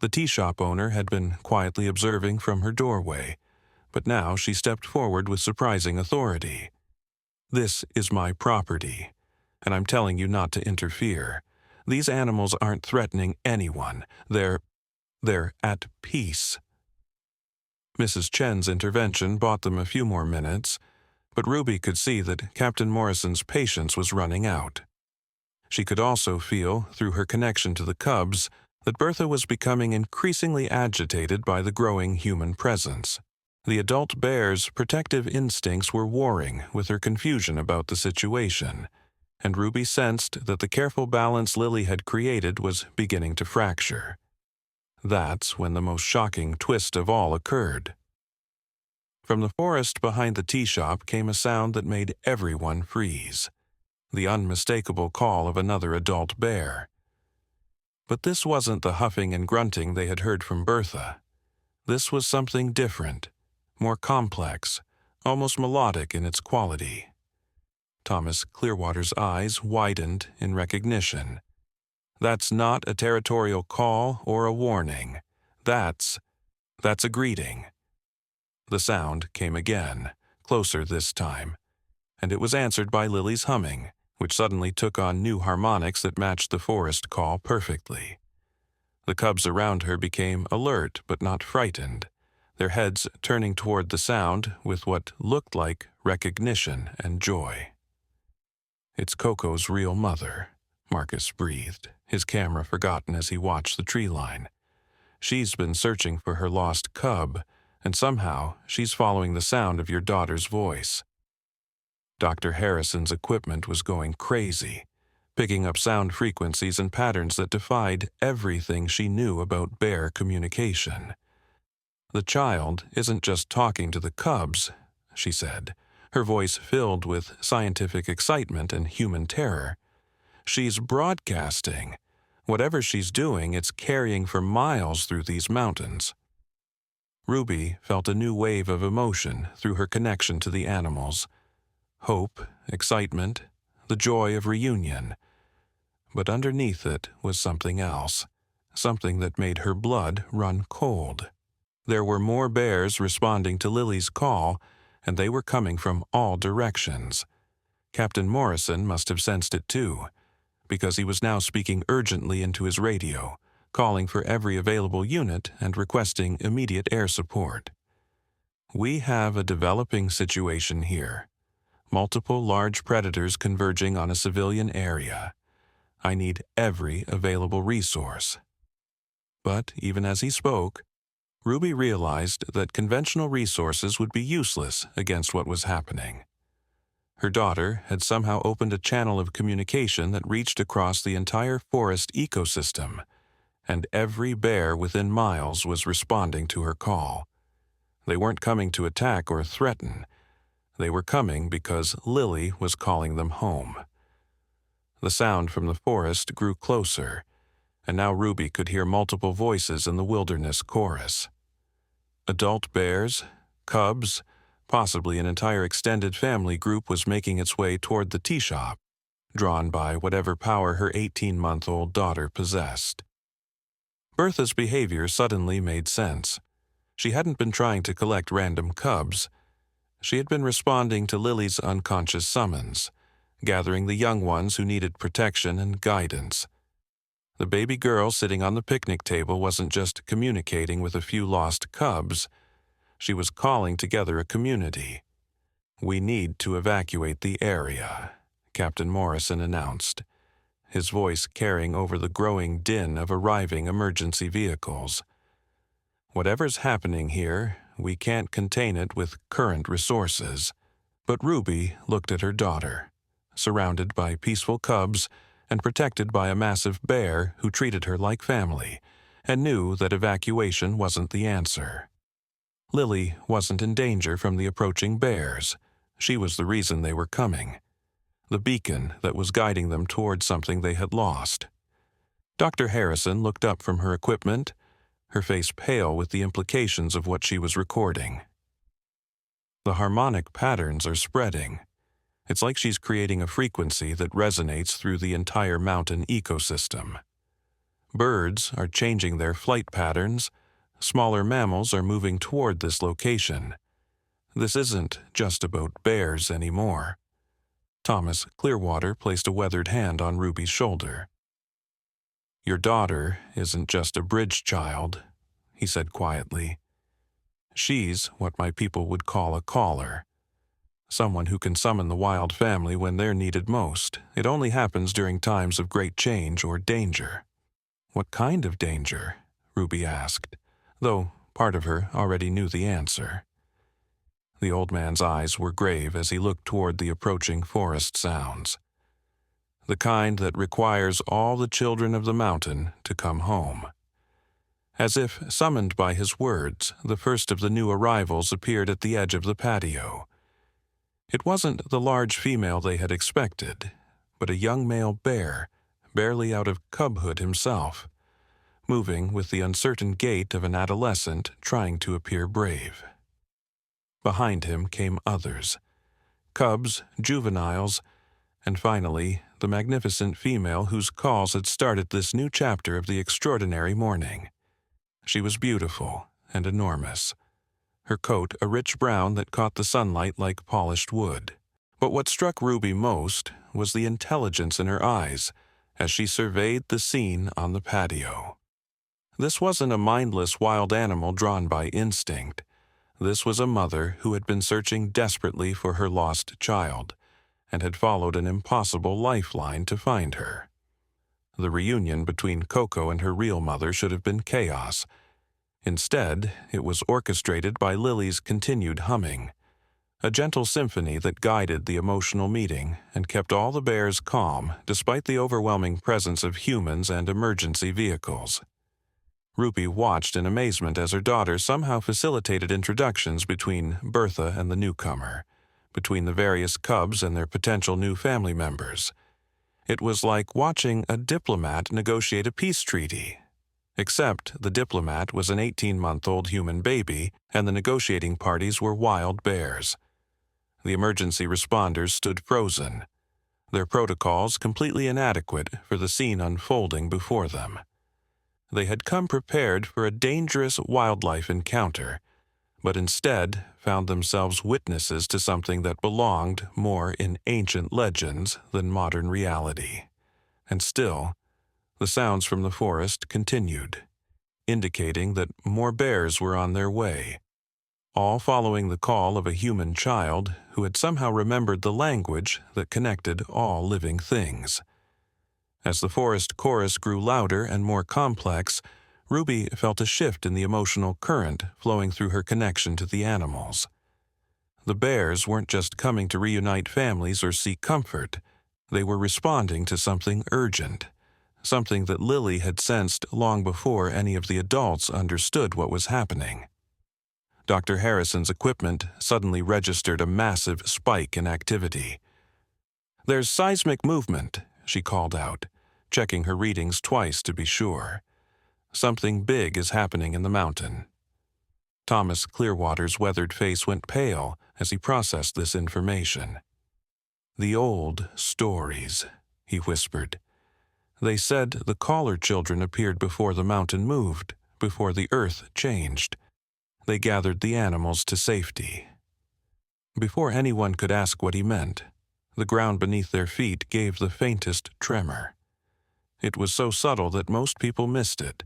The tea shop owner had been quietly observing from her doorway, but now she stepped forward with surprising authority. "This is my property, and I'm telling you not to interfere. These animals aren't threatening anyone. They're at peace." Mrs. Chen's intervention bought them a few more minutes, but Ruby could see that Captain Morrison's patience was running out. She could also feel, through her connection to the cubs, that Bertha was becoming increasingly agitated by the growing human presence. The adult bear's protective instincts were warring with her confusion about the situation. and Ruby sensed that the careful balance Lily had created was beginning to fracture. That's when the most shocking twist of all occurred. From the forest behind the tea shop came a sound that made everyone freeze, the unmistakable call of another adult bear. But this wasn't the huffing and grunting they had heard from Bertha. This was something different, more complex, almost melodic in its quality. Thomas Clearwater's eyes widened in recognition. That's not a territorial call or a warning. That's a greeting. The sound came again, closer this time, and it was answered by Lily's humming, which suddenly took on new harmonics that matched the forest call perfectly. The cubs around her became alert but not frightened, their heads turning toward the sound with what looked like recognition and joy. "It's Coco's real mother," Marcus breathed, his camera forgotten as he watched the tree line. "She's been searching for her lost cub, and somehow she's following the sound of your daughter's voice." Dr. Harrison's equipment was going crazy, picking up sound frequencies and patterns that defied everything she knew about bear communication. "The child isn't just talking to the cubs," she said, her voice filled with scientific excitement and human terror. "She's broadcasting. Whatever she's doing, it's carrying for miles through these mountains." Ruby felt a new wave of emotion through her connection to the animals. Hope, excitement, the joy of reunion. But underneath it was something else, something that made her blood run cold. There were more bears responding to Lily's call, and they were coming from all directions. Captain Morrison must have sensed it too, because he was now speaking urgently into his radio, calling for every available unit and requesting immediate air support. "We have a developing situation here. Multiple large predators converging on a civilian area. I need every available resource." But even as he spoke, Ruby realized that conventional resources would be useless against what was happening. Her daughter had somehow opened a channel of communication that reached across the entire forest ecosystem, and every bear within miles was responding to her call. They weren't coming to attack or threaten. They were coming because Lily was calling them home. The sound from the forest grew closer, and now Ruby could hear multiple voices in the wilderness chorus. Adult bears, cubs, possibly an entire extended family group was making its way toward the tea shop, drawn by whatever power her 18-month-old daughter possessed. Bertha's behavior suddenly made sense. She hadn't been trying to collect random cubs. She had been responding to Lily's unconscious summons, gathering the young ones who needed protection and guidance. The baby girl sitting on the picnic table wasn't just communicating with a few lost cubs. She was calling together a community. "We need to evacuate the area," Captain Morrison announced, his voice carrying over the growing din of arriving emergency vehicles. "Whatever's happening here, we can't contain it with current resources." But Ruby looked at her daughter, surrounded by peaceful cubs and protected by a massive bear who treated her like family, and knew that evacuation wasn't the answer. Lily wasn't in danger from the approaching bears. She was the reason they were coming, the beacon that was guiding them toward something they had lost. Dr. Harrison looked up from her equipment, her face pale with the implications of what she was recording. "The harmonic patterns are spreading. It's like she's creating a frequency that resonates through the entire mountain ecosystem. Birds are changing their flight patterns. Smaller mammals are moving toward this location. This isn't just about bears anymore." Thomas Clearwater placed a weathered hand on Ruby's shoulder. "Your daughter isn't just a bridge child," he said quietly. "She's what my people would call a caller. Someone who can summon the wild family when they're needed most. It only happens during times of great change or danger." "What kind of danger?" Ruby asked, though part of her already knew the answer. The old man's eyes were grave as he looked toward the approaching forest sounds. the kind that requires all the children of the mountain to come home. As if summoned by his words, the first of the new arrivals appeared at the edge of the patio. It wasn't the large female they had expected, but a young male bear, barely out of cubhood himself, moving with the uncertain gait of an adolescent trying to appear brave. Behind him came others, cubs, juveniles, and finally the magnificent female whose calls had started this new chapter of the extraordinary morning. She was beautiful and enormous, her coat a rich brown that caught the sunlight like polished wood. But what struck Ruby most was the intelligence in her eyes as she surveyed the scene on the patio. This wasn't a mindless wild animal drawn by instinct. This was a mother who had been searching desperately for her lost child and had followed an impossible lifeline to find her. The reunion between Coco and her real mother should have been chaos. Instead, it was orchestrated by Lily's continued humming, a gentle symphony that guided the emotional meeting and kept all the bears calm despite the overwhelming presence of humans and emergency vehicles. Ruby watched in amazement as her daughter somehow facilitated introductions between Bertha and the newcomer, between the various cubs and their potential new family members. It was like watching a diplomat negotiate a peace treaty, except the diplomat was an 18-month-old human baby and the negotiating parties were wild bears. The emergency responders stood frozen, their protocols completely inadequate for the scene unfolding before them. They had come prepared for a dangerous wildlife encounter, but instead found themselves witnesses to something that belonged more in ancient legends than modern reality. And still, the sounds from the forest continued, indicating that more bears were on their way, all following the call of a human child who had somehow remembered the language that connected all living things. As the forest chorus grew louder and more complex, Ruby felt a shift in the emotional current flowing through her connection to the animals. The bears weren't just coming to reunite families or seek comfort. They were responding to something urgent, something that Lily had sensed long before any of the adults understood what was happening. Dr. Harrison's equipment suddenly registered a massive spike in activity. "There's seismic movement," she called out, checking her readings twice to be sure. "Something big is happening in the mountain." Thomas Clearwater's weathered face went pale as he processed this information. "The old stories," he whispered. "They said the caller children appeared before the mountain moved, before the earth changed. They gathered the animals to safety." Before anyone could ask what he meant, the ground beneath their feet gave the faintest tremor. It was so subtle that most people missed it,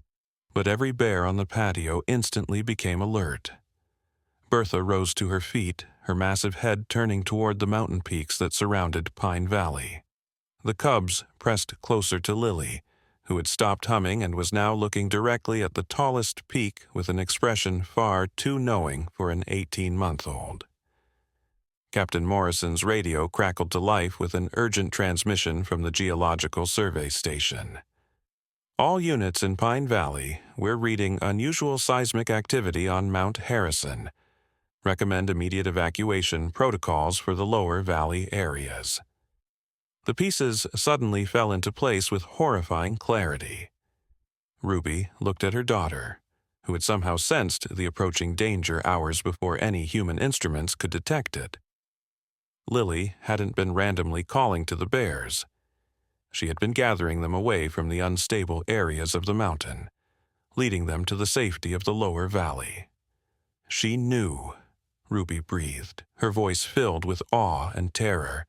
but every bear on the patio instantly became alert. Bertha rose to her feet, her massive head turning toward the mountain peaks that surrounded Pine Valley. The cubs pressed closer to Lily, who had stopped humming and was now looking directly at the tallest peak with an expression far too knowing for an 18-month-old. Captain Morrison's radio crackled to life with an urgent transmission from the Geological Survey Station. "All units in Pine Valley, we're reading unusual seismic activity on Mount Harrison. Recommend immediate evacuation protocols for the lower valley areas." The pieces suddenly fell into place with horrifying clarity. Ruby looked at her daughter, who had somehow sensed the approaching danger hours before any human instruments could detect it. Lily hadn't been randomly calling to the bears. She had been gathering them away from the unstable areas of the mountain, leading them to the safety of the lower valley. "She knew," Ruby breathed, her voice filled with awe and terror.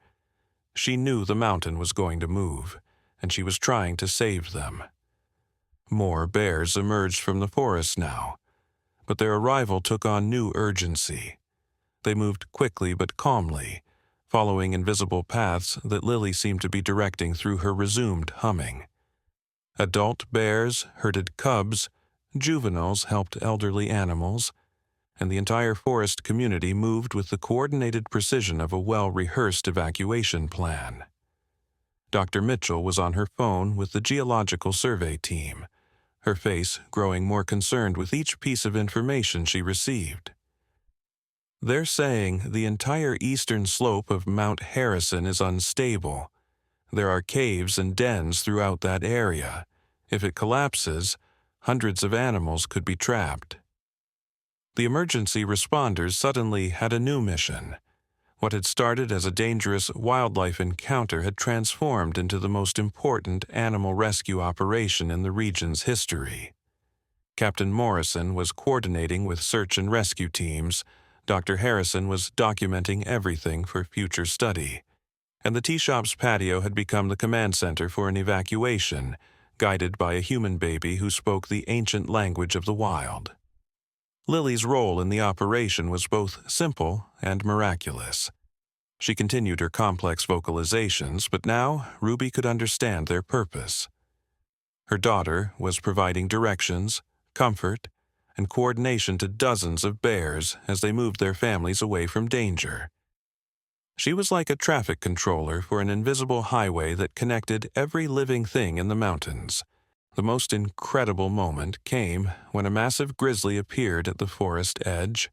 She knew the mountain was going to move, and she was trying to save them. More bears emerged from the forest now, but their arrival took on new urgency. They moved quickly but calmly, following invisible paths that Lily seemed to be directing through her resumed humming. Adult bears herded cubs, juveniles helped elderly animals, and the entire forest community moved with the coordinated precision of a well-rehearsed evacuation plan. Dr. Mitchell was on her phone with the Geological Survey team, her face growing more concerned with each piece of information she received. "They're saying the entire eastern slope of Mount Harrison is unstable. There are caves and dens throughout that area. If it collapses, hundreds of animals could be trapped." The emergency responders suddenly had a new mission. What had started as a dangerous wildlife encounter had transformed into the most important animal rescue operation in the region's history. Captain Morrison was coordinating with search and rescue teams, Dr. Harrison was documenting everything for future study, and the tea shop's patio had become the command center for an evacuation, guided by a human baby who spoke the ancient language of the wild. Lily's role in the operation was both simple and miraculous. She continued her complex vocalizations, but now Ruby could understand their purpose. Her daughter was providing directions, comfort, and coordination to dozens of bears as they moved their families away from danger. She was like a traffic controller for an invisible highway that connected every living thing in the mountains. The most incredible moment came when a massive grizzly appeared at the forest edge,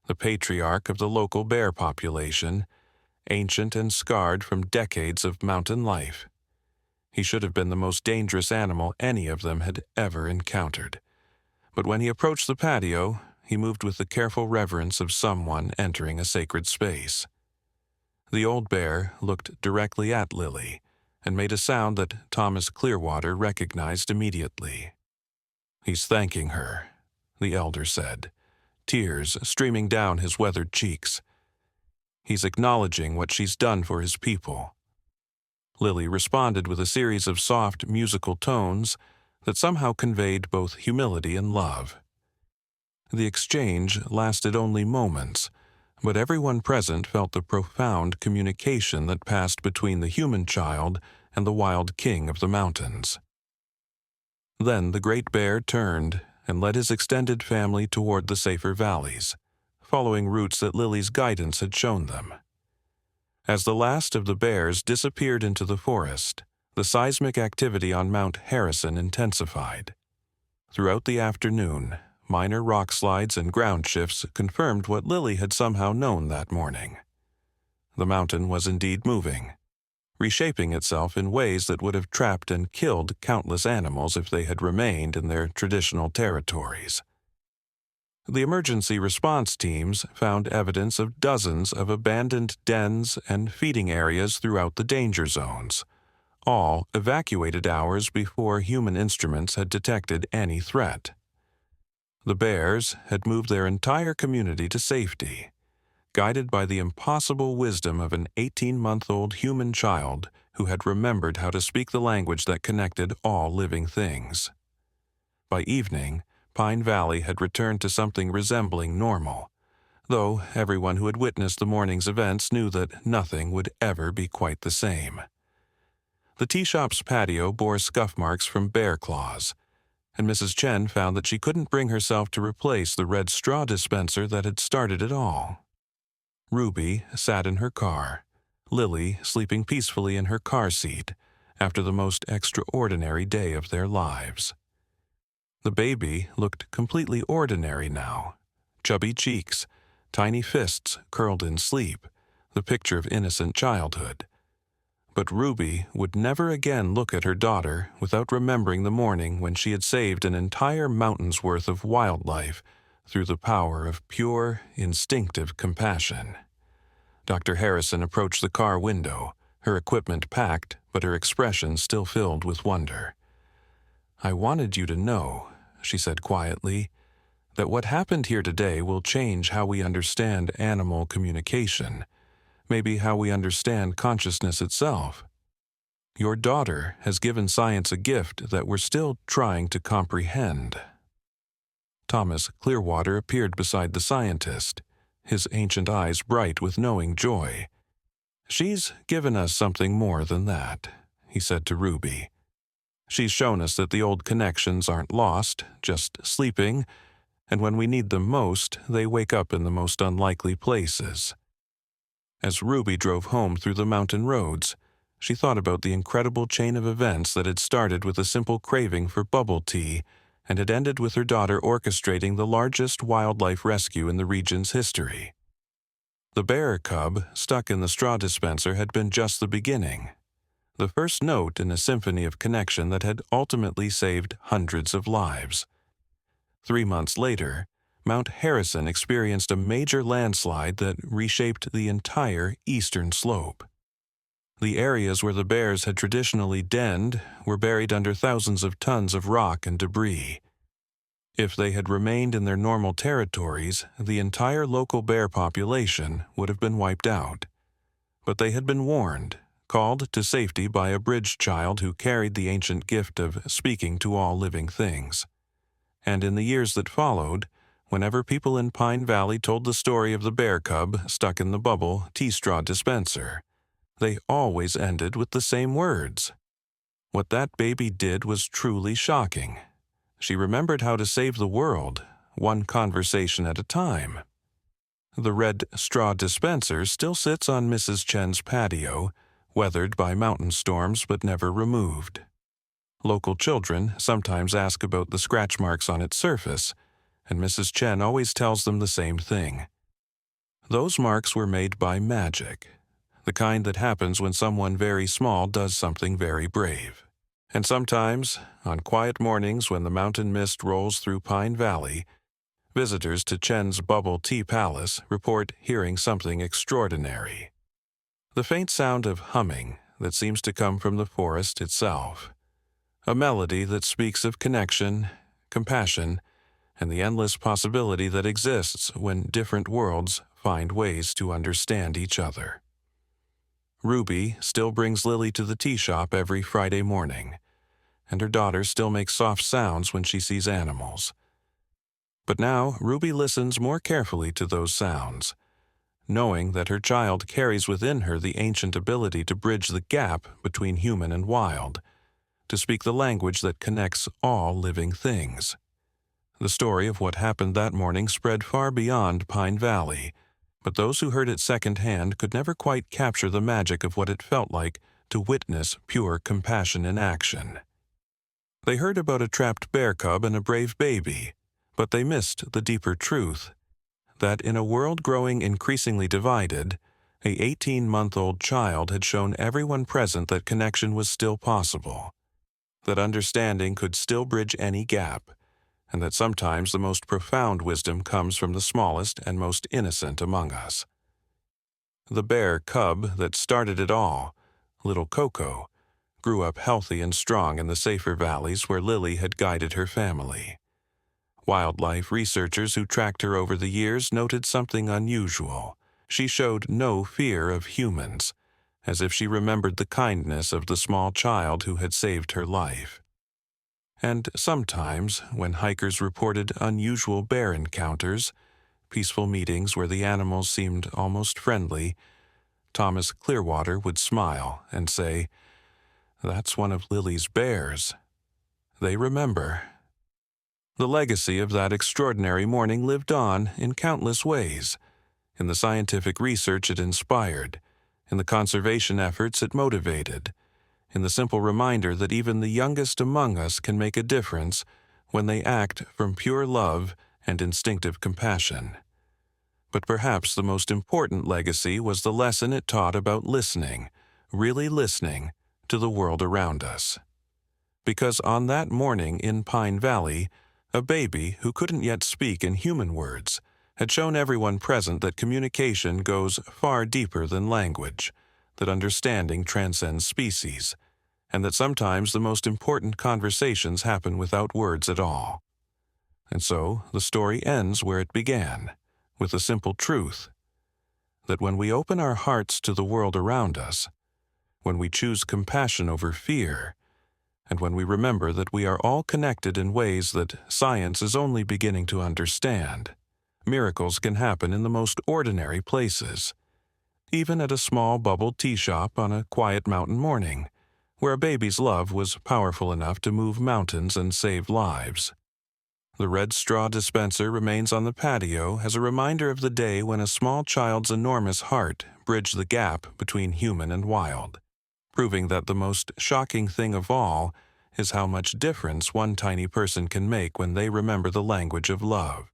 the patriarch of the local bear population, ancient and scarred from decades of mountain life. He should have been the most dangerous animal any of them had ever encountered. But when he approached the patio, he moved with the careful reverence of someone entering a sacred space. The old bear looked directly at Lily and made a sound that Thomas Clearwater recognized immediately. "He's thanking her," the elder said, tears streaming down his weathered cheeks. "He's acknowledging what she's done for his people." Lily responded with a series of soft musical tones that somehow conveyed both humility and love. The exchange lasted only moments, but everyone present felt the profound communication that passed between the human child and the wild king of the mountains. Then the great bear turned and led his extended family toward the safer valleys, following routes that Lily's guidance had shown them. As the last of the bears disappeared into the forest, the seismic activity on Mount Harrison intensified. Throughout the afternoon, minor rock slides and ground shifts confirmed what Lily had somehow known that morning. The mountain was indeed moving, reshaping itself in ways that would have trapped and killed countless animals if they had remained in their traditional territories. The emergency response teams found evidence of dozens of abandoned dens and feeding areas throughout the danger zones, all evacuated hours before human instruments had detected any threat. The bears had moved their entire community to safety, guided by the impossible wisdom of an 18-month-old human child who had remembered how to speak the language that connected all living things. By evening, Pine Valley had returned to something resembling normal, though everyone who had witnessed the morning's events knew that nothing would ever be quite the same. The tea shop's patio bore scuff marks from bear claws, and Mrs. Chen found that she couldn't bring herself to replace the red straw dispenser that had started it all. Ruby sat in her car, Lily sleeping peacefully in her car seat after the most extraordinary day of their lives. The baby looked completely ordinary now. Chubby cheeks, tiny fists curled in sleep, the picture of innocent childhood. But Ruby would never again look at her daughter without remembering the morning when she had saved an entire mountain's worth of wildlife through the power of pure, instinctive compassion. Dr. Harrison approached the car window, her equipment packed, but her expression still filled with wonder. "I wanted you to know," she said quietly, "that what happened here today will change how we understand animal communication, maybe how we understand consciousness itself. Your daughter has given science a gift that we're still trying to comprehend." Thomas Clearwater appeared beside the scientist, his ancient eyes bright with knowing joy. "She's given us something more than that," he said to Ruby. "She's shown us that the old connections aren't lost, just sleeping, and when we need them most, they wake up in the most unlikely places." As Ruby drove home through the mountain roads, She thought about the incredible chain of events that had started with a simple craving for bubble tea and had ended with her daughter orchestrating the largest wildlife rescue in the region's history. The bear cub stuck in the straw dispenser had been just the beginning, the first note in a symphony of connection that had ultimately saved hundreds of lives. 3 months later, Mount Harrison experienced a major landslide that reshaped the entire eastern slope. The areas where the bears had traditionally denned were buried under thousands of tons of rock and debris. If they had remained in their normal territories, the entire local bear population would have been wiped out. But they had been warned, called to safety by a bridge child who carried the ancient gift of speaking to all living things. And in the years that followed, whenever people in Pine Valley told the story of the bear cub stuck in the bubble tea straw dispenser, they always ended with the same words. What that baby did was truly shocking. She remembered how to save the world, one conversation at a time. The red straw dispenser still sits on Mrs. Chen's patio, weathered by mountain storms but never removed. Local children sometimes ask about the scratch marks on its surface, and Mrs. Chen always tells them the same thing. Those marks were made by magic, the kind that happens when someone very small does something very brave. And sometimes, on quiet mornings when the mountain mist rolls through Pine Valley, visitors to Chen's Bubble Tea Palace report hearing something extraordinary. The faint sound of humming that seems to come from the forest itself. A melody that speaks of connection, compassion, and the endless possibility that exists when different worlds find ways to understand each other. Ruby still brings Lily to the tea shop every Friday morning, and her daughter still makes soft sounds when she sees animals. But now Ruby listens more carefully to those sounds, knowing that her child carries within her the ancient ability to bridge the gap between human and wild, to speak the language that connects all living things. The story of what happened that morning spread far beyond Pine Valley, but those who heard it secondhand could never quite capture the magic of what it felt like to witness pure compassion in action. They heard about a trapped bear cub and a brave baby, but they missed the deeper truth that in a world growing increasingly divided, a 18-month-old child had shown everyone present that connection was still possible, that understanding could still bridge any gap, and that sometimes the most profound wisdom comes from the smallest and most innocent among us. The bear cub that started it all, little Coco, grew up healthy and strong in the safer valleys where Lily had guided her family. Wildlife researchers who tracked her over the years noted something unusual. She showed no fear of humans, as if she remembered the kindness of the small child who had saved her life. And sometimes, when hikers reported unusual bear encounters, peaceful meetings where the animals seemed almost friendly, Thomas Clearwater would smile and say, "That's one of Lily's bears." They remember. The legacy of that extraordinary morning lived on in countless ways, in the scientific research it inspired, in the conservation efforts it motivated, in the simple reminder that even the youngest among us can make a difference when they act from pure love and instinctive compassion. But perhaps the most important legacy was the lesson it taught about listening, really listening, to the world around us. Because on that morning in Pine Valley, a baby who couldn't yet speak in human words had shown everyone present that communication goes far deeper than language, that understanding transcends species, and that sometimes the most important conversations happen without words at all. And so the story ends where it began, with the simple truth that when we open our hearts to the world around us, when we choose compassion over fear, and when we remember that we are all connected in ways that science is only beginning to understand, miracles can happen in the most ordinary places, even at a small bubble tea shop on a quiet mountain morning, where a baby's love was powerful enough to move mountains and save lives. The red straw dispenser remains on the patio as a reminder of the day when a small child's enormous heart bridged the gap between human and wild. proving that the most shocking thing of all is how much difference one tiny person can make when they remember the language of love.